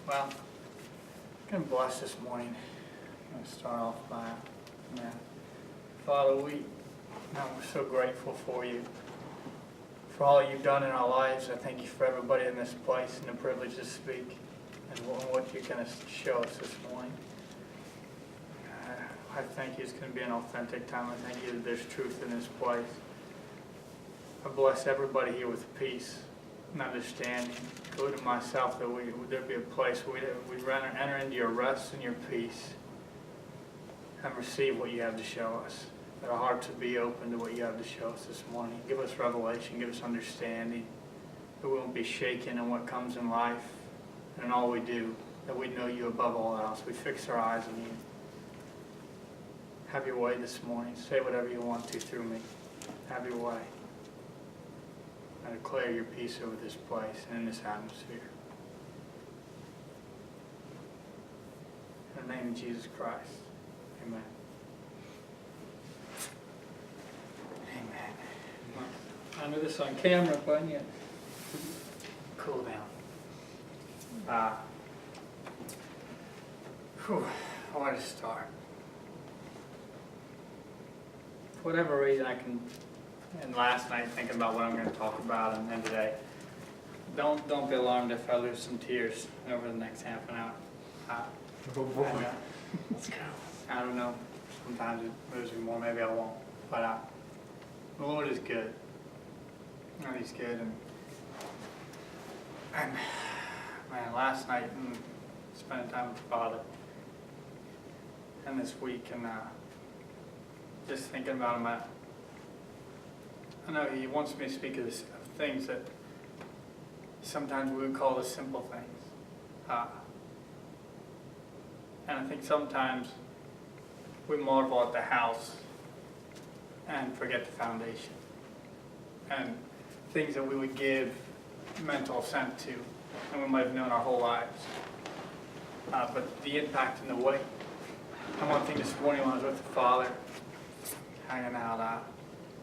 Well, I'm blessed this morning. I'm going to start off by, Father, we're so grateful for you, for all you've done in our lives. I thank you for everybody in this place and the privilege to speak and what you're going to show us this morning. I thank you it's going to be an authentic time. I thank you that there's truth in this place. I bless everybody here with peace and understanding, including myself, that there be a place where we'd rather enter into your rest and your peace and receive what you have to show us. That our hearts would be open to what you have to show us this morning. Give us revelation, give us understanding, that we won't be shaken in what comes in life and in all we do, that we know you above all else. We fix our eyes on you. Have your way this morning. Say whatever you want to through me. Have your way. I declare your peace over this place and in this atmosphere. In the name of Jesus Christ. Amen. Amen. I know this on camera, but yeah. Cool down. Where to start? For whatever reason, and last night thinking about what I'm going to talk about, and then today, don't be alarmed if I lose some tears over the next half an hour. Oh boy. Let's go. I don't know. Sometimes it moves me more. Maybe I won't. But the Lord is good. And He's good. And man, last night, spending time with the Father, and this week, and just thinking about Him, I know He wants me to speak of things that sometimes we would call the simple things. And I think sometimes we marvel at the house and forget the foundation. And things that we would give mental assent to, and we might have known our whole lives. But the impact and the weight. And one thing this morning when I was with the Father, hanging out,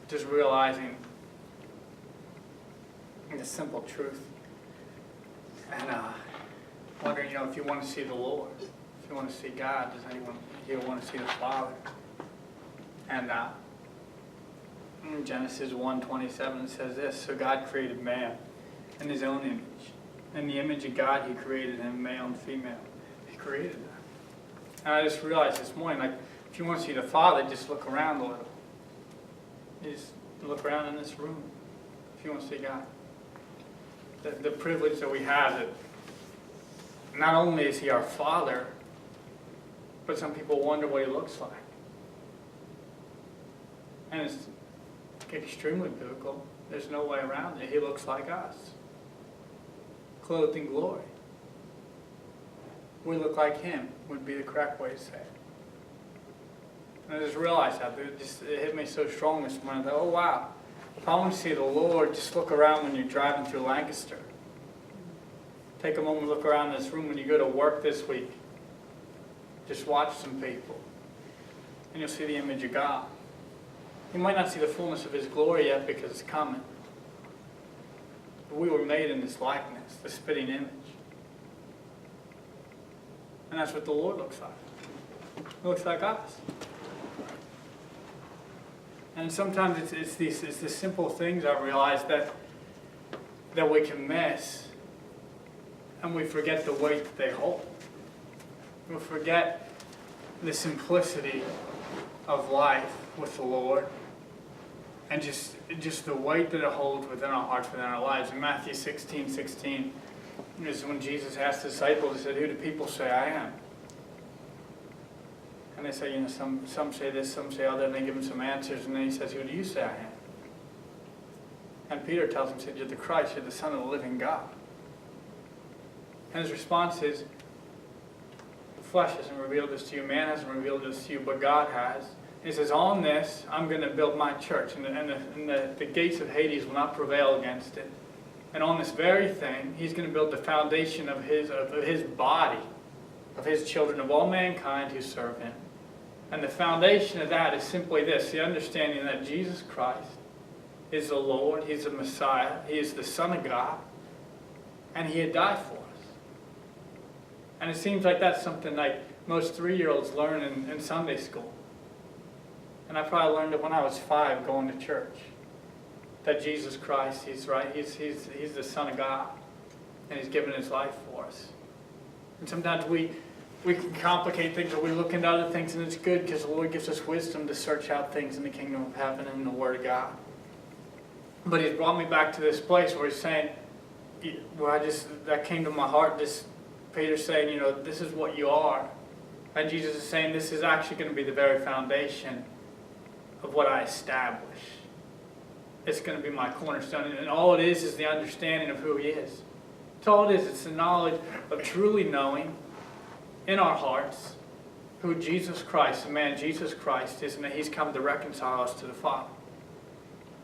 just realizing the simple truth. And wondering, if you want to see the Lord, if you want to see God, does anyone here want to see the Father? And in Genesis 1:27 it says this: so God created man in His own image. In the image of God He created him, male and female. He created them. And I just realized this morning, if you want to see the Father, just look around a little. Just look around in this room if you want to see God. The privilege that we have, that not only is He our Father, but some people wonder what He looks like. And it's extremely biblical. There's no way around it. He looks like us, clothed in glory. We look like Him would be the correct way to say it. And I just realized that. It hit me so strong this morning. I thought, oh wow, if I want to see the Lord, just look around when you're driving through Lancaster. Take a moment, look around this room when you go to work this week. Just watch some people, and you'll see the image of God. You might not see the fullness of His glory yet because it's coming. But we were made in His likeness, the spitting image. And that's what the Lord looks like. He looks like us. And sometimes it's the simple things I realize that we can miss, and we forget the weight that they hold. We forget the simplicity of life with the Lord, and just the weight that it holds within our hearts, within our lives. In Matthew 16:16 is when Jesus asked the disciples, He said, who do people say I am? And they say, some say this, some say other, and they give Him some answers, and then He says, who do you say I am? And Peter tells Him, said, you're the Christ, you're the Son of the living God. And His response is, flesh hasn't revealed this to you, man hasn't revealed this to you, but God has. He says, on this, I'm going to build my church, and the gates of Hades will not prevail against it. And on this very thing, He's going to build the foundation of his body, of His children, of all mankind who serve Him. And the foundation of that is simply this: the understanding that Jesus Christ is the Lord, He's the Messiah, He is the Son of God, and He had died for us. And it seems like that's something like most 3-year-olds learn in Sunday school. And I probably learned it when I was 5 going to church. That Jesus Christ, He's right, He's the Son of God. And He's given His life for us. And sometimes we can complicate things, or we look into other things, and it's good because the Lord gives us wisdom to search out things in the kingdom of heaven and in the Word of God. But He's brought me back to this place where He's saying, where that came to my heart, Peter's saying, this is what you are. And Jesus is saying, this is actually going to be the very foundation of what I establish. It's going to be my cornerstone. And all it is the understanding of who He is. It's all it is. It's the knowledge of truly knowing in our hearts who Jesus Christ, the man Jesus Christ is, and that He's come to reconcile us to the Father.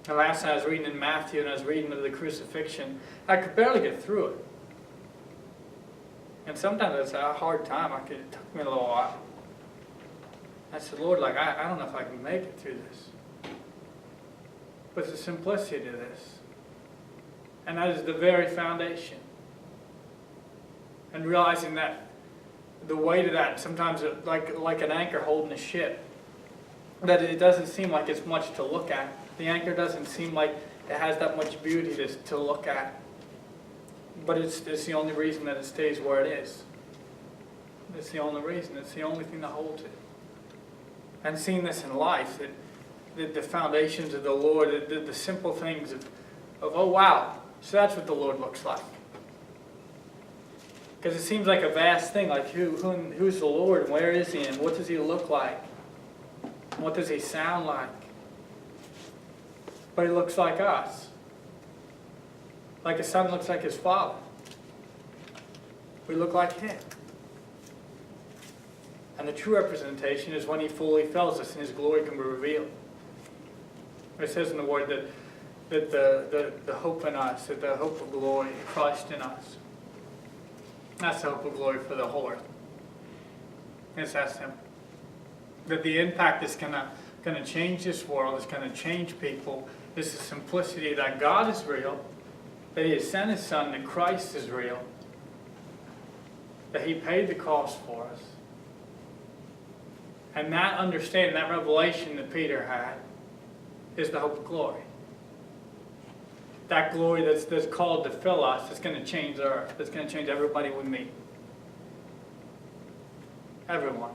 And last night I was reading in Matthew, and I was reading of the crucifixion. I could barely get through it. And sometimes it's a hard time. It took me a little while. I said, Lord, I don't know if I can make it through this. But the simplicity to this. And that is the very foundation. And realizing that the weight of that, sometimes like an anchor holding a ship, that it doesn't seem like it's much to look at. The anchor doesn't seem like it has that much beauty to look at. But it's the only reason that it stays where it is. It's the only reason. It's the only thing that holds it. And seeing this in life, that the foundations of the Lord, the simple things of, oh wow, so that's what the Lord looks like. Because it seems like a vast thing, like who's the Lord, and where is He, and what does He look like? What does He sound like? But He looks like us. Like a son looks like his father. We look like Him. And the true representation is when He fully fills us and His glory can be revealed. It says in the Word that the hope in us, that the hope of glory, Christ in us. That's the hope of glory for the whole earth. Yes, that's Him. That the impact that's going to change this world, is going to change people, is the simplicity that God is real, that He has sent His Son, that Christ is real, that He paid the cost for us. And that understanding, that revelation that Peter had, is the hope of glory. That glory that's called to fill us, that's going to change the earth, that's going to change everybody we meet. Everyone.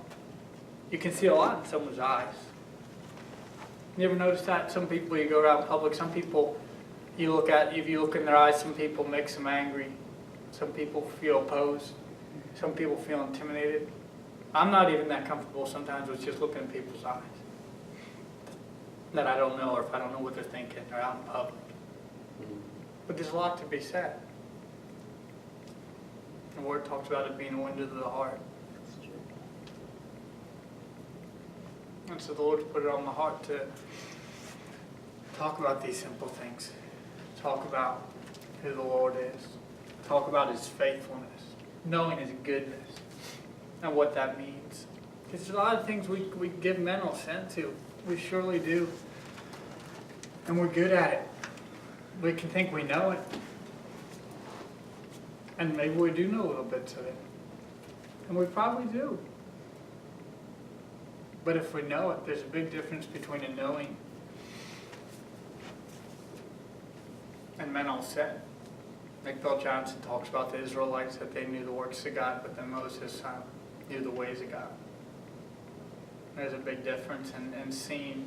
You can see a lot in someone's eyes. You ever notice that? Some people, you go around in public, some people, if you look in their eyes, some people makes them angry. Some people feel opposed. Some people feel intimidated. I'm not even that comfortable sometimes with just looking in people's eyes. That I don't know, or if I don't know what they're thinking, or out in public. But there's a lot to be said. The Word talks about it being a window to the heart. And so the Lord's put it on my heart to talk about these simple things. Talk about who the Lord is. Talk about His faithfulness. Knowing His goodness. And what that means. Because there's a lot of things we give mental assent to. We surely do. And we're good at it. We can think we know it. And maybe we do know little bits of it. And we probably do. But if we know it, there's a big difference between a knowing and mental assent. Like Bill Johnson talks about the Israelites, that they knew the works of God, but then Moses knew the ways of God. There's a big difference in seeing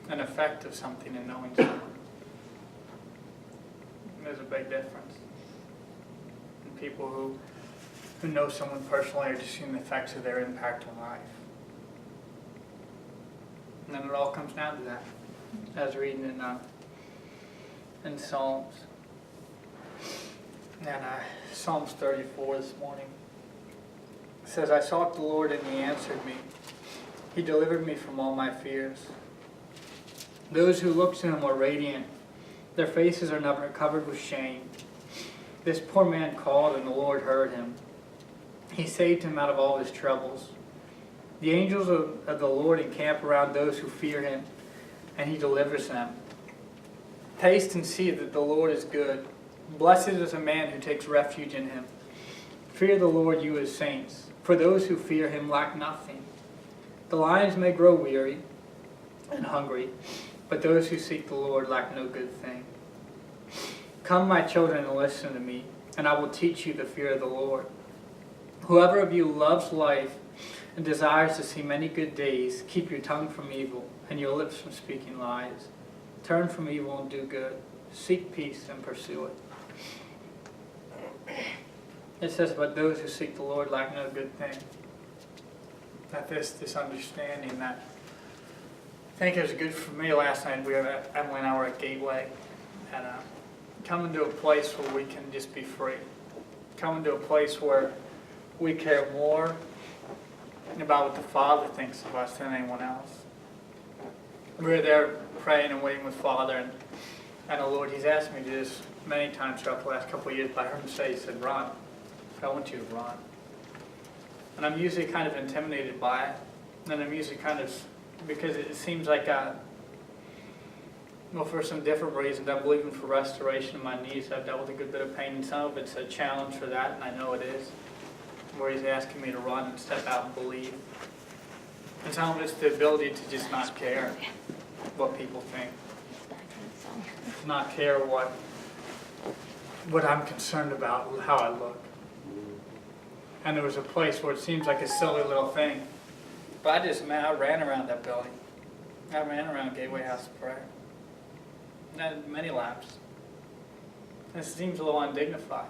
an effect of something and knowing someone. There's a big difference. And people who know someone personally are just seeing the effects of their impact on life. And then it all comes down to that. I was reading in Psalms. And Psalms 34 this morning. It says, I sought the Lord and He answered me. He delivered me from all my fears. Those who look to Him are radiant. Their faces are never covered with shame. This poor man called and the Lord heard him. He saved him out of all his troubles. The angels of the Lord encamp around those who fear Him, and He delivers them. Taste and see that the Lord is good. Blessed is a man who takes refuge in Him. Fear the Lord, you his saints, for those who fear him lack nothing. The lions may grow weary and hungry, but those who seek the Lord lack no good thing. Come, my children, and listen to me, and I will teach you the fear of the Lord. Whoever of you loves life and desires to see many good days, keep your tongue from evil and your lips from speaking lies. Turn from evil and do good. Seek peace and pursue it. It says, but those who seek the Lord lack no good thing. That this understanding that I think it was good for me last night. Emily and I were at Gateway, and coming to a place where we can just be free. Coming to a place where we care more about what the Father thinks of us than anyone else. We were there praying and waiting with Father, and the Lord, he's asked me to do this many times throughout the last couple of years, but I heard him say, he said, run. I want you to run. And I'm usually kind of intimidated by it. And I'm usually kind of, because it seems like, well, for some different reasons, I'm believing for restoration of my knees. I've dealt with a good bit of pain, and some of it's a challenge for that, and I know it is, where he's asking me to run and step out and believe. And some of it's the ability to just not care what people think. To not care what I'm concerned about, how I look. And there was a place where it seems like a silly little thing. But I ran around that building. I ran around Gateway House of Prayer. And I had many laps. And it seems a little undignified.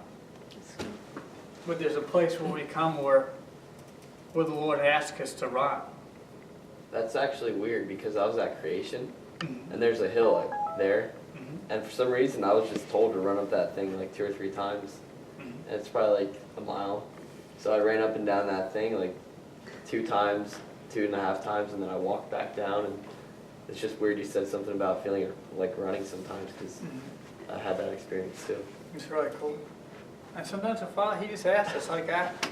But there's a place where we come where the Lord asks us to run. That's actually weird because I was at Creation, and there's a hill there, and for some reason I was just told to run up that thing like 2 or 3 times, and it's probably like a mile. So I ran up and down that thing like 2 times, 2.5 times, and then I walked back down, and it's just weird you said something about feeling like running sometimes, because I had that experience too. It's really cool. And sometimes the Father, he just asks us like that.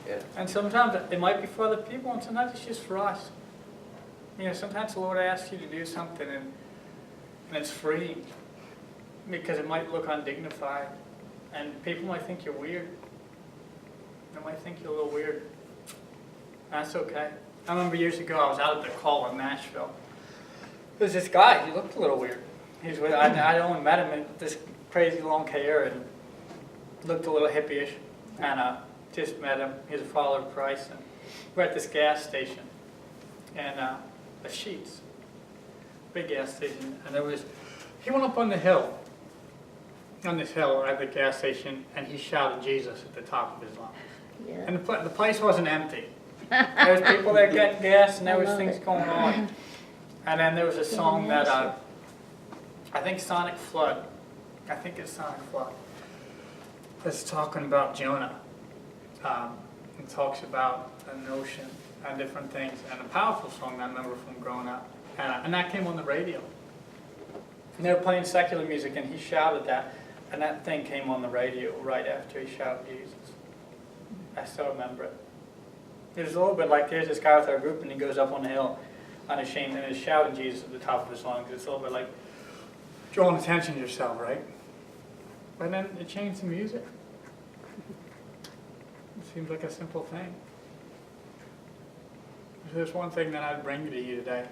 Yeah. And sometimes it might be for other people, and sometimes it's just for us. You know, sometimes the Lord asks you to do something, and it's freeing, because it might look undignified, and people might think you're weird. They might think you're a little weird. That's okay. I remember years ago, I was out at the call in Nashville. There's this guy, he looked a little weird. I only met him with this crazy long hair and looked a little hippie-ish. And just met him. He's a follower of Christ. And we're at this gas station. And a Sheetz, big gas station. And he went up on the hill, on this hill at the gas station, and he shouted Jesus at the top of his lungs. Yeah. And the place wasn't empty. There was people there getting gas, and there was things going on. And then there was a song that, I think Sonic Flood. I think it's Sonic Flood. It's talking about Jonah. It talks about an ocean and different things. And a powerful song I remember from growing up. And that came on the radio. And they were playing secular music, and he shouted that. And that thing came on the radio right after he shouted Jesus. I still remember it. It was a little bit like, there's this guy with our group, and he goes up on the hill unashamed and is shouting Jesus at the top of his lungs. It's a little bit like drawing attention to yourself, right? But then it changed the music. It seems like a simple thing. If there's one thing that I'd bring to you today,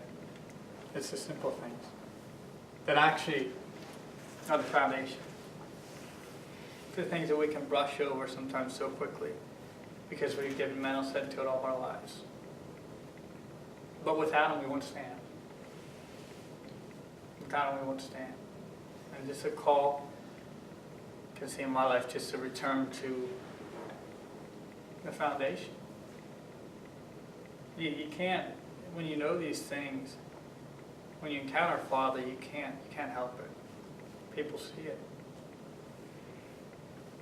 it's the simple things that actually are the foundation. The things that we can brush over sometimes so quickly because we've given mental set to it all our lives. But without them, we won't stand. Without them, we won't stand. And just a call, I can see in my life, just a return to the foundation. You can't, when you know these things, when you encounter Father, you can't help it. People see it.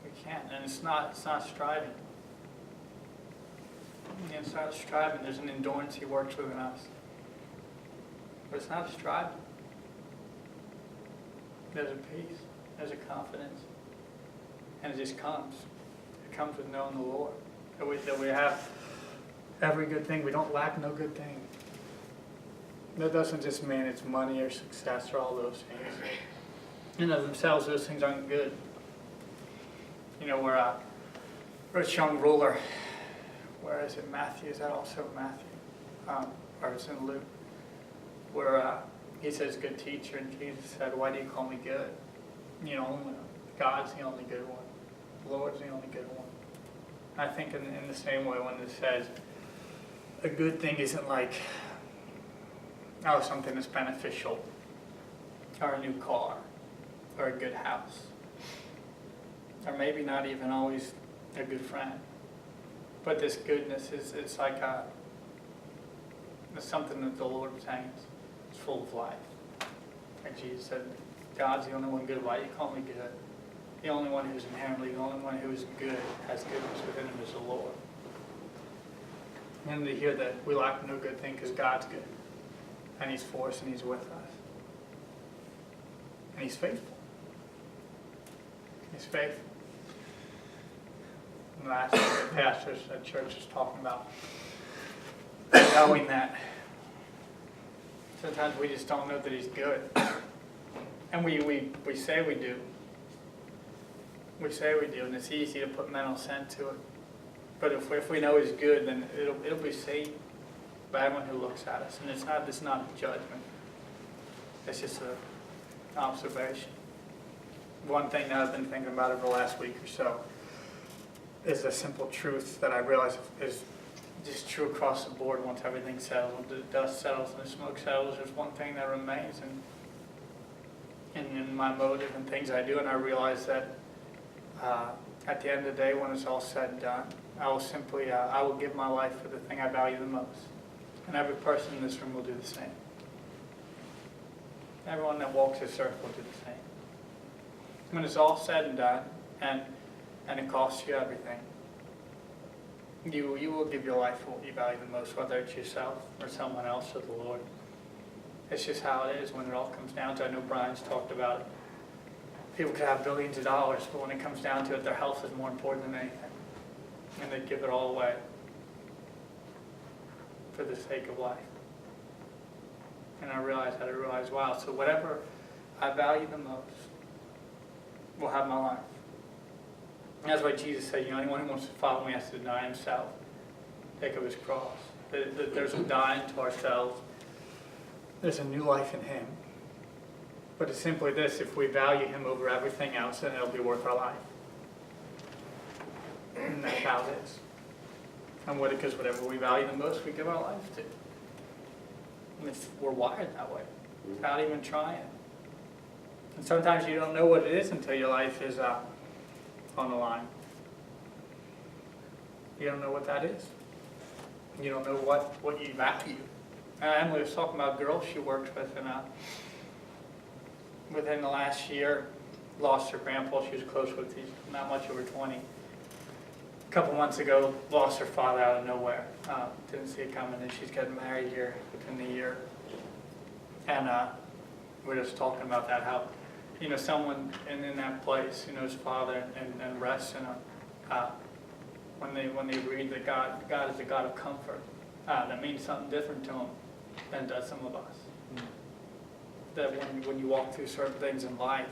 We can't, and it's not striving. It's not striving. There's an endurance He works within us, but it's not striving. There's a peace. There's a confidence, and it just comes. It comes with knowing the Lord. That we have every good thing. We don't lack no good thing. That doesn't just mean it's money or success or all those things. In of themselves, those things aren't good. You know, we're rich young ruler. Where is it? Matthew? Is that also Matthew? Or it's in Luke, where he says, "Good teacher," and Jesus said, "Why do you call me good? You know, God's the only good one. The Lord's the only good one." I think in the same way when it says a good thing isn't like, oh, something that's beneficial, or a new car, or a good house, or maybe not even always a good friend. But this goodness it's like it's something that the Lord obtains. It's full of life. Like Jesus said, God's the only one good. Why do you call me good? The only one who's inherently, the only one who is good, has goodness within him is the Lord. And to hear that we lack no good thing because God's good. And he's for us and he's with us. And he's faithful. He's faithful. And last week the pastors at church was talking about knowing that sometimes we just don't know that he's good. And we say we do. We say we do, and it's easy to put mental assent to it. But if we know he's good, then it'll be seen by everyone who looks at us. And it's not a judgment. It's just an observation. One thing that I've been thinking about over the last week or so is a simple truth that I realize is just true across the board. Once everything settles, when the dust settles and the smoke settles, there's one thing that remains in my motive and things I do, and I realize that at the end of the day, when it's all said and done, I will give my life for the thing I value the most. And every person in this room will do the same. Everyone that walks this earth will do the same. When it's all said and done, and it costs you everything, you will give your life for what you value the most, whether it's yourself or someone else or the Lord. It's just how it is when it all comes down to it. I know Brian's talked about it. People could have billions of dollars, but when it comes down to it, their health is more important than anything. And they give it all away for the sake of life. And I realized, wow, so whatever I value the most will have my life. And that's why Jesus said, anyone who wants to follow me has to deny himself, take up his cross. There's a dying to ourselves. There's a new life in him. But it's simply this: if we value him over everything else, then it'll be worth our life. And that's how it is. And because whatever we value the most, we give our life to. And we're wired that way, without even trying. And sometimes you don't know what it is until your life is on the line. You don't know what that is. You don't know what you value. Emily was talking about girls she worked with, and within the last year, lost her grandpa. She was close with. He's not much over 20. A couple months ago, lost her father out of nowhere. Didn't see it coming, and she's getting married here within the year. And we're just talking about that, how someone in that place, his father, and rests in when they read that God is a God of comfort, that means something different to him than does some of us. That when you walk through certain things in life,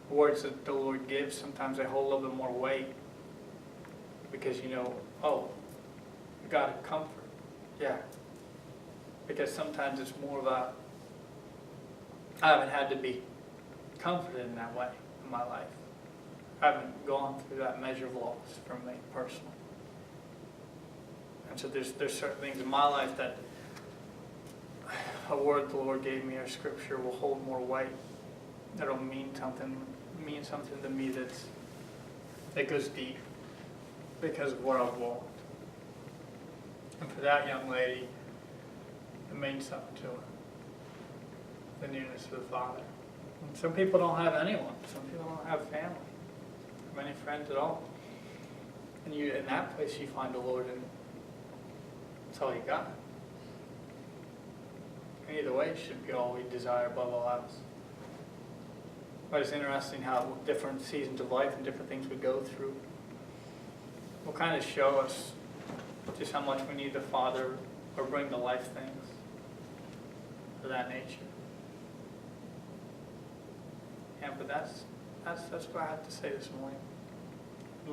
words that the Lord gives, sometimes they hold a little bit more weight, because oh, God of comfort, yeah. Because sometimes it's more of I haven't had to be comforted in that way in my life. I haven't gone through that measure of loss for me personally. And so there's certain things in my life that a word the Lord gave me or scripture will hold more weight. That'll mean something to me that goes deep because of where I've walked. And for that young lady, it means something to her. The nearness of the Father. And some people don't have anyone. Some people don't have family, many friends at all. And in that place you find the Lord, and that's all you got. And either way, it should be all we desire above all else. But it's interesting how different seasons of life and different things we go through will kind of show us just how much we need the Father, or bring to life things of that nature. Yeah, but that's what I have to say this morning.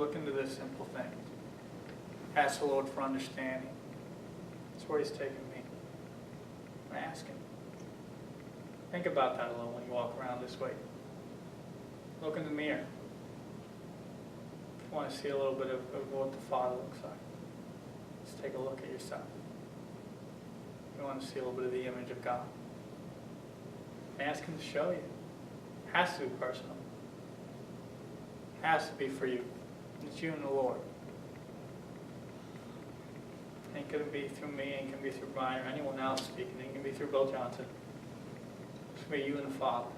Look into this simple thing. Ask the Lord for understanding. That's where He's taking me. Ask Him. Think about that a little when you walk around this way. Look in the mirror. If you want to see a little bit of what the Father looks like, just take a look at yourself. If you want to see a little bit of the image of God, ask Him to show you. It has to be personal. It has to be for you. It's you and the Lord. Ain't going to be through me, ain't going to be through Brian or anyone else speaking. Ain't going to be through Bill Johnson. It's going to be you and the Father.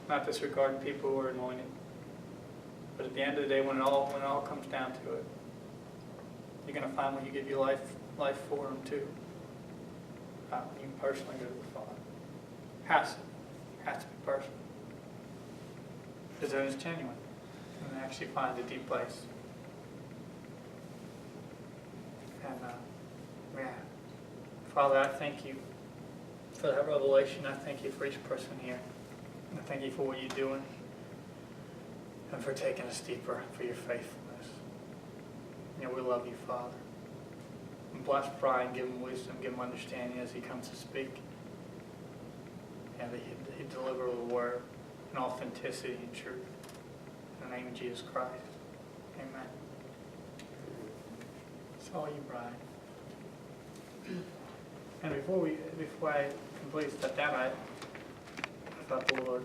Not disregarding people who are anointed. But at the end of the day, when it all comes down to it, you're going to find when you give your life for Him too. You can personally go to the Father. Has to be personal. Because then it's genuine. And actually find a deep place. And yeah. Father, I thank You for that revelation. I thank You for each person here. I thank You for what You're doing. And for taking us deeper, for Your faithfulness. We love You, Father. And bless Brian, give him wisdom, give him understanding as he comes to speak. And that He deliver the word in authenticity and truth. In the name of Jesus Christ. Amen. It's all You, Brian. And before I completely step down, I thought the Lord